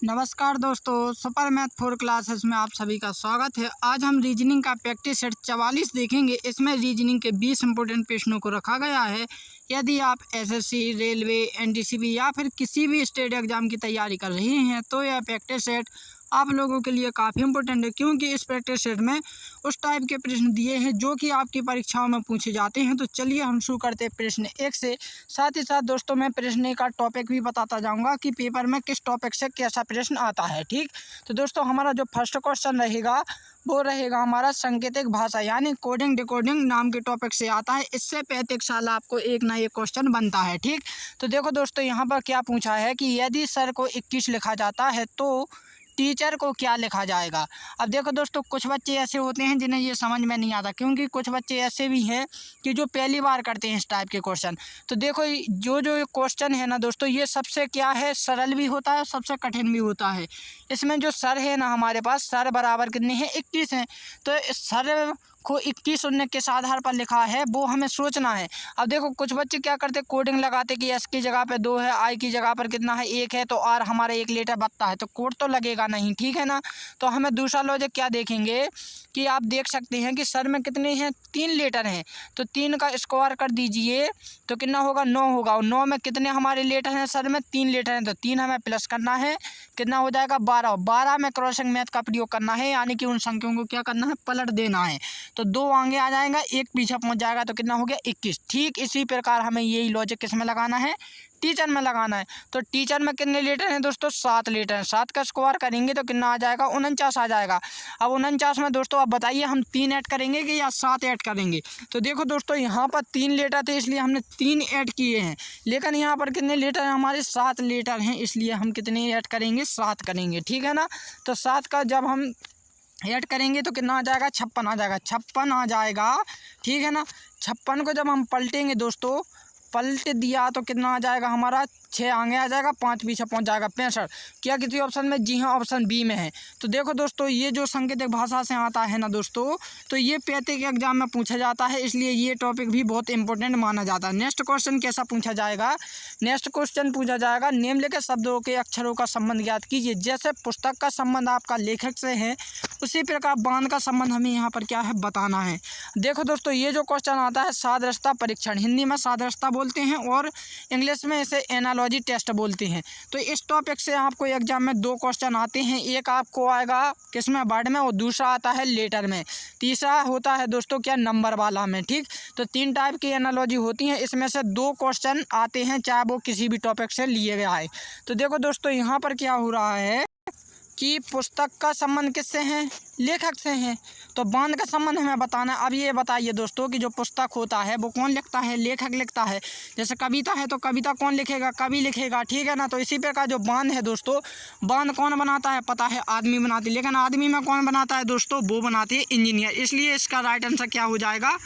नमस्कार दोस्तों, super math 4 classes में आप सभी का स्वागत है। आज हम रीजनिंग का प्रैक्टिस सेट 44 देखेंगे। इसमें रीजनिंग के 20 इंपॉर्टेंट प्रश्नों को रखा गया है। यदि आप एसएससी, रेलवे, एनटीसीबी या फिर किसी भी स्टेट एग्जाम की तैयारी कर रहे हैं तो यह प्रैक्टिस सेट आप लोगों के लिए काफ़ी इंपॉर्टेंट है, क्योंकि इस प्रैक्टिस सेट में उस टाइप के प्रश्न दिए हैं जो कि आपकी परीक्षाओं में पूछे जाते हैं। तो चलिए हम शुरू करते हैं प्रश्न 1 से। साथ ही साथ दोस्तों मैं प्रश्न का टॉपिक भी बताता जाऊंगा कि पेपर में किस टॉपिक से कैसा प्रश्न आता है। ठीक, तो दोस्तों हमारा जो फर्स्ट क्वेश्चन रहेगा वो रहेगा हमारा सांकेतिक भाषा यानी कोडिंग डिकोडिंग नाम के टॉपिक से आता है। इससे प्रत्येक साल आपको एक ना एक क्वेश्चन बनता है। ठीक, तो देखो दोस्तों यहाँ पर क्या पूछा है कि यदि सर को 21 लिखा जाता है तो टीचर को क्या लिखा जाएगा। अब देखो दोस्तों, कुछ बच्चे ऐसे होते हैं जिन्हें ये समझ में नहीं आता, क्योंकि कुछ बच्चे ऐसे भी हैं कि जो पहली बार करते हैं इस टाइप के क्वेश्चन। तो देखो जो जो क्वेश्चन है ना दोस्तों, ये सबसे क्या है, सरल भी होता है, सबसे कठिन भी होता है। इसमें जो सर है ना, हमारे पास सर बराबर कितने हैं, 21 हैं। तो इस सर को 21 उन्ने किस आधार पर लिखा है वो हमें सोचना है। अब देखो कुछ बच्चे क्या करते, कोडिंग लगाते कि एस की जगह पे 2 है, आई की जगह पर कितना है, 1 है, तो आर हमारा 1 लीटर बनता है, तो कोड तो लगेगा नहीं। ठीक है ना, तो हमें दूसरा लॉजिक क्या देखेंगे कि आप देख सकते हैं कि सर में कितने हैं, 3 लीटर हैं, तो 3 का स्क्वायर कर दीजिए तो कितना होगा, 9 होगा। और 9 में कितने हमारे लीटर हैं, सर में 3 लीटर हैं, तो 3 हमें प्लस करना है, कितना हो जाएगा, 12। 12 में क्रॉसिंग मैथ का प्रयोग करना है, यानी कि उन संख्याओं को क्या करना है, पलट देना है। तो 2 आगे आ जाएगा, 1 पीछे पहुंच जाएगा, तो कितना हो गया, 21। ठीक इसी प्रकार हमें यही लॉजिक किस में लगाना है, टीचर में लगाना है। तो टीचर में कितने लीटर हैं दोस्तों, 7 लीटर हैं। 7 का स्क्वायर करेंगे तो कितना आ जाएगा, 49 आ जाएगा। अब 49 में दोस्तों आप बताइए हम 3 ऐड करेंगे कि या 7 ऐड करेंगे। तो देखो दोस्तों यहाँ पर 3 लीटर थे इसलिए हमने 3 ऐड किए हैं, लेकिन यहाँ पर कितने लीटर हैं, हमारे 7 लीटर हैं, इसलिए हम कितने ऐड करेंगे, 7 करेंगे। ठीक है ना, तो 7 का जब हम ऐड करेंगे तो कितना आ जाएगा, 56 आ जाएगा। 56 आ जाएगा, ठीक है ना। 56 को जब हम पलटेंगे दोस्तों, पलट दिया तो कितना आ जाएगा हमारा, 6 आगे आ जाएगा, 5 पीछे पहुंच जाएगा, 65। क्या किसी ऑप्शन में, जी हाँ ऑप्शन बी में है। तो देखो दोस्तों ये जो सांकेतिक भाषा से आता है ना दोस्तों, तो ये प्रत्येक एग्जाम में पूछा जाता है, इसलिए ये टॉपिक भी बहुत इंपॉर्टेंट माना जाता है। नेक्स्ट क्वेश्चन कैसा पूछा जाएगा, नेक्स्ट क्वेश्चन पूछा जाएगा निम्नलिखित शब्दों के अक्षरों का संबंध ज्ञात कीजिए। जैसे पुस्तक का संबंध आपका लेखक से है, उसी प्रकार बांध का संबंध हमें यहाँ पर क्या है, बताना है। देखो दोस्तों ये जो क्वेश्चन आता है सादृश्यता परीक्षण, हिंदी में सादृश्यता बोलते हैं और इंग्लिश में इसे एनालॉजी टेस्ट बोलते हैं। तो इस टॉपिक से आपको एग्जाम में 2 क्वेश्चन आते हैं, एक आपको आएगा किसमें, वर्ड में, और दूसरा आता है लेटर में, तीसरा होता है दोस्तों क्या, नंबर वाला में। ठीक, तो 3 टाइप की एनालॉजी होती हैं, इसमें से 2 क्वेश्चन आते हैं, चाहे वो किसी भी टॉपिक से लिए गया है। तो देखो दोस्तों यहाँ पर क्या हो रहा है कि पुस्तक का संबंध किससे है, लेखक से है, तो बांध का संबंध हमें बताना है। अब ये बताइए दोस्तों कि जो पुस्तक होता है वो कौन लिखता है, लेखक लिखता है। जैसे कविता है तो कविता कौन लिखेगा, कवि लिखेगा। ठीक है ना, तो इसी प्रकार जो बांध है दोस्तों, बांध कौन बनाता है, पता है, आदमी बनाती है, लेकिन आदमी में कौन बनाता है दोस्तों, वो बनाती है इंजीनियर। इसलिए इसका राइट आंसर क्या हो जाएगा,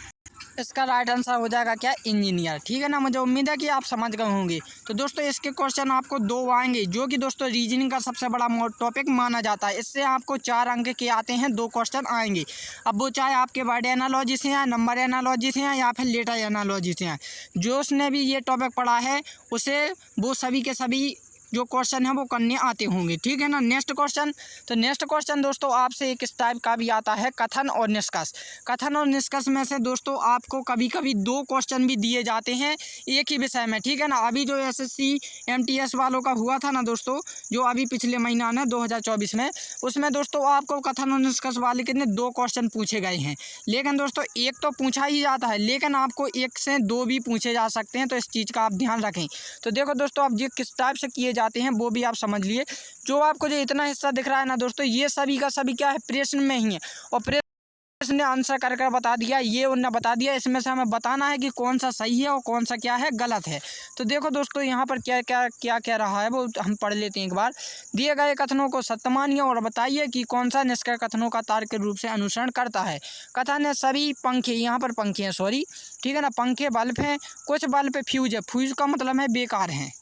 इसका राइट आंसर हो जाएगा क्या, इंजीनियर। ठीक है ना, मुझे उम्मीद है कि आप समझ गए होंगे। तो दोस्तों इसके क्वेश्चन आपको 2 आएंगे, जो कि दोस्तों रीजनिंग का सबसे बड़ा टॉपिक माना जाता है। इससे आपको 4 अंक के आते हैं, 2 क्वेश्चन आएंगे। अब वो चाहे आपके वर्ड एनालॉजी से हैं, नंबर एनालॉजी से हैं, या फिर लेटर एनालॉजी से हैं, जो उसने भी ये टॉपिक पढ़ा है उसे वो सभी के सभी जो क्वेश्चन है वो करने आते होंगे। ठीक है ना, नेक्स्ट क्वेश्चन। तो नेक्स्ट क्वेश्चन दोस्तों आपसे एक इस टाइप का भी आता है, कथन और निष्कर्ष। कथन और निष्कर्ष में से दोस्तों आपको कभी कभी 2 क्वेश्चन भी दिए जाते हैं एक ही विषय में। ठीक है ना, अभी जो एसएससी एमटीएस वालों का हुआ था ना दोस्तों, जो अभी पिछले महीना ने 2024 में, उसमें दोस्तों आपको कथन और निष्कर्ष वाले कितने 2 क्वेश्चन पूछे गए हैं। लेकिन दोस्तों एक तो पूछा ही जाता है, लेकिन आपको 1 से 2 भी पूछे जा सकते हैं, तो इस चीज़ का आप ध्यान रखें। तो देखो दोस्तों अब ये किस टाइप से किए जाते हैं वो भी आप समझ लिए। जो आपको जो इतना हिस्सा दिख रहा है ना दोस्तों, ये सभी का सभी क्या है, प्रश्न में ही है, और प्रश्न ने आंसर कर बता दिया, ये उन्होंने बता दिया। इसमें से हमें बताना है कि कौन सा सही है और कौन सा क्या है, गलत है। तो देखो दोस्तों यहाँ पर क्या क्या क्या क्या रहा है वो हम पढ़ लेते हैं एक बार। दिए गए कथनों को सत्य मानिए और बताइए कि कौन सा निष्कर्ष कथनों का तार्किक रूप से अनुसरण करता है। कथन है सभी पंखे, यहाँ पर पंखे हैं, सॉरी, ठीक है ना, पंखे बल्ब हैं, कुछ बल्ब पे फ्यूज है, फ्यूज का मतलब है बेकार हैं।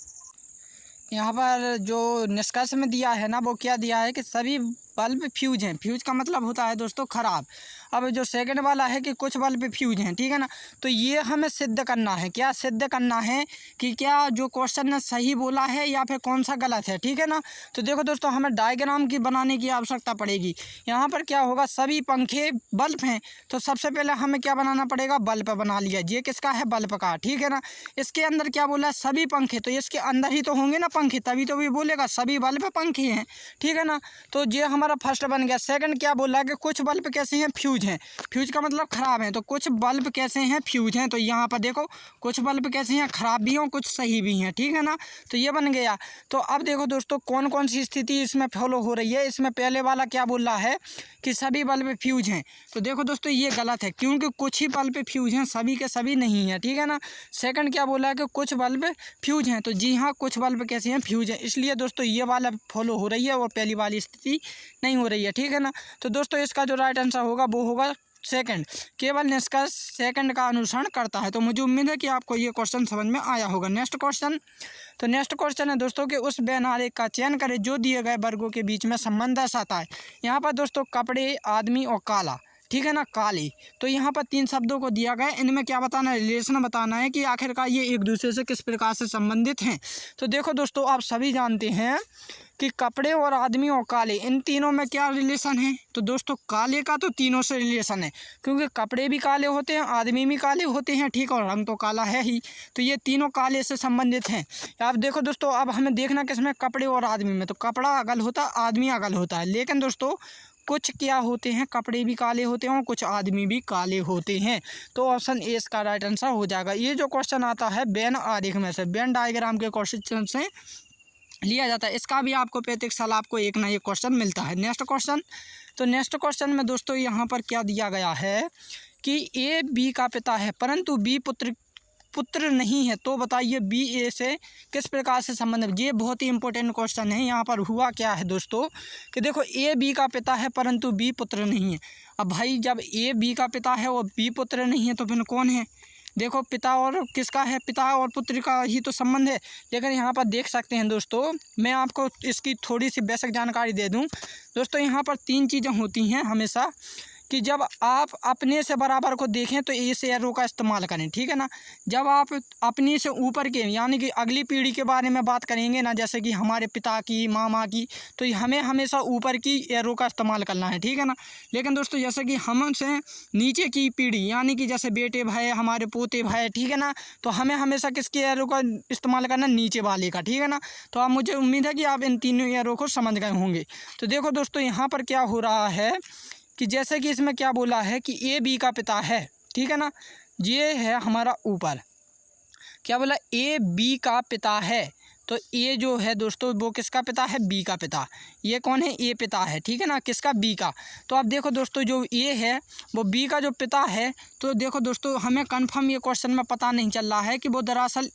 यहाँ पर जो निष्कर्ष में दिया है ना, वो क्या दिया है कि सभी बल्ब फ्यूज हैं। फ्यूज का मतलब होता है दोस्तों ख़राब। अब जो सेकंड वाला है कि कुछ बल्ब फ्यूज हैं, ठीक है ना। तो ये हमें सिद्ध करना है। क्या सिद्ध करना है कि क्या जो क्वेश्चन ने सही बोला है या फिर कौन सा गलत है, ठीक है ना। तो देखो दोस्तों, हमें डायग्राम की बनाने की आवश्यकता पड़ेगी। यहाँ पर क्या होगा, सभी पंखे बल्ब हैं, तो सबसे पहले हमें क्या बनाना पड़ेगा, बल्ब बना लिया। ये किसका है, बल्ब का, ठीक है ना। इसके अंदर क्या बोला है, सभी पंखे, तो इसके अंदर ही तो होंगे ना पंखे, तभी तो भी बोलेगा सभी बल्ब पंखे हैं, ठीक है ना। तो ये हमारा फर्स्ट बन गया। सेकंड क्या बोला है कि कुछ बल्ब कैसे हैं, फ्यूज हैं। फ्यूज का मतलब ख़राब है, तो कुछ बल्ब कैसे हैं, फ्यूज हैं। तो यहाँ पर देखो कुछ बल्ब कैसे हैं, ख़राब भी हैं, कुछ सही भी हैं, ठीक है ना। तो ये बन गया। तो अब देखो दोस्तों, कौन कौन सी स्थिति इसमें फॉलो हो रही है। इसमें पहले वाला क्या बोल रहा है कि सभी बल्ब फ्यूज हैं। तो देखो दोस्तों, ये गलत है, क्योंकि कुछ ही बल्ब फ्यूज हैं, सभी के सभी नहीं हैं, ठीक है ना। सेकंड क्या बोला है कि कुछ बल्ब फ्यूज हैं। तो जी हाँ, कुछ बल्ब कैसे हैं, फ्यूज हैं। इसलिए दोस्तों ये वाला फॉलो हो रही है और पहली वाली स्थिति नहीं हो रही है, ठीक है ना। तो दोस्तों इसका जो राइट आंसर होगा वो होगा सेकंड। केवल निष्कर्ष सेकंड का अनुसरण करता है। तो मुझे उम्मीद है कि आपको ये क्वेश्चन समझ में आया होगा। Next question. तो नेक्स्ट क्वेश्चन है दोस्तों कि उस वेन आरेख का चयन करें जो दिए गए वर्गों के बीच में संबंध दर्शाता है। यहाँ पर दोस्तों कपड़े, आदमी और काला, ठीक है ना, काली। तो यहाँ पर 3 शब्दों को दिया गया, इनमें क्या बताना है, रिलेशन बताना है कि आखिरकार ये एक दूसरे से किस प्रकार से संबंधित हैं। तो देखो दोस्तों, आप सभी जानते हैं कि कपड़े और आदमी और काले, इन तीनों में क्या रिलेशन है। तो दोस्तों काले का तो तीनों से रिलेशन है, क्योंकि कपड़े भी काले होते हैं, आदमी भी काले होते हैं, ठीक, और रंग तो काला है ही। तो ये तीनों काले से संबंधित हैं। आप देखो दोस्तों, अब हमें देखना किसमें, कपड़े और आदमी में। तो कपड़ा अगल होता है, आदमी अगल होता है, लेकिन दोस्तों कुछ क्या होते हैं, कपड़े भी काले होते हैं और कुछ आदमी भी काले होते हैं। तो ऑप्शन ए इसका राइट आंसर हो जाएगा। ये जो क्वेश्चन आता है वेन आरेख में से, वेन डायग्राम के क्वेश्चन से लिया जाता है। इसका भी आपको प्रत्येक साल आपको एक ना एक क्वेश्चन मिलता है। Next question. तो नेक्स्ट क्वेश्चन में दोस्तों यहाँ पर क्या दिया गया है कि ए बी का पिता है परंतु बी पुत्र नहीं है, तो बताइए बी ए से किस प्रकार से संबंध है। ये बहुत ही इंपॉर्टेंट क्वेश्चन है। यहाँ पर हुआ क्या है दोस्तों कि देखो ए बी का पिता है परंतु बी पुत्र नहीं है। अब भाई जब ए बी का पिता है और बी पुत्र नहीं है तो फिर कौन है। देखो पिता और किसका है, पिता और पुत्र का ही तो संबंध है। लेकिन यहाँ पर देख सकते हैं दोस्तों, मैं आपको इसकी थोड़ी सी बेसिक जानकारी दे दूँ। दोस्तों यहाँ पर 3 चीज़ें होती हैं हमेशा कि जब आप अपने से बराबर को देखें तो इस एरो का इस्तेमाल करें, ठीक है ना। जब आप अपनी से ऊपर के यानी कि अगली पीढ़ी के बारे में बात करेंगे ना, जैसे कि हमारे पिता की, मामा की, तो हमें हमेशा ऊपर की एरो का इस्तेमाल करना है, ठीक है ना। लेकिन दोस्तों जैसे कि हमसे नीचे की पीढ़ी यानी कि जैसे बेटे भाई, हमारे पोते भाई, ठीक है ना, तो हमें हमेशा किसके एरो का इस्तेमाल करना, नीचे वाले का, ठीक है ना। तो आप मुझे उम्मीद है कि आप इन तीनों एरो को समझ गए होंगे। तो देखो दोस्तों यहाँ पर क्या हो रहा है कि जैसे कि इसमें क्या बोला है कि ए बी का पिता है, ठीक है ना। ये है हमारा ऊपर क्या बोला, ए बी का पिता है। तो ए जो है दोस्तों वो किसका पिता है, बी का पिता। ये कौन है, ए पिता है, ठीक है ना, किसका, बी का। तो अब देखो दोस्तों जो ए है वो बी का जो पिता है। तो देखो दोस्तों हमें कन्फर्म ये क्वेश्चन में पता नहीं चल रहा है कि वो दरअसल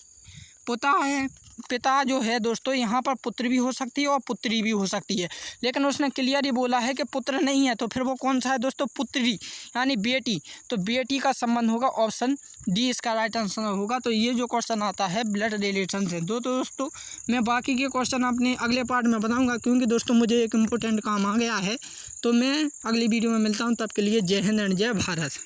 पिता जो है दोस्तों यहाँ पर पुत्र भी हो सकती है और पुत्री भी हो सकती है। लेकिन उसने क्लियर ही बोला है कि पुत्र नहीं है, तो फिर वो कौन सा है दोस्तों, पुत्री यानी बेटी। तो बेटी का संबंध होगा, ऑप्शन डी इसका राइट आंसर होगा। तो ये जो क्वेश्चन आता है ब्लड रिलेशन से। दोस्तों मैं बाकी के क्वेश्चन अपने अगले पार्ट में बताऊँगा, क्योंकि दोस्तों मुझे एक इम्पोर्टेंट काम आ गया है। तो मैं अगली वीडियो में मिलता हूँ, तब के लिए जय हिंद एंड जय भारत।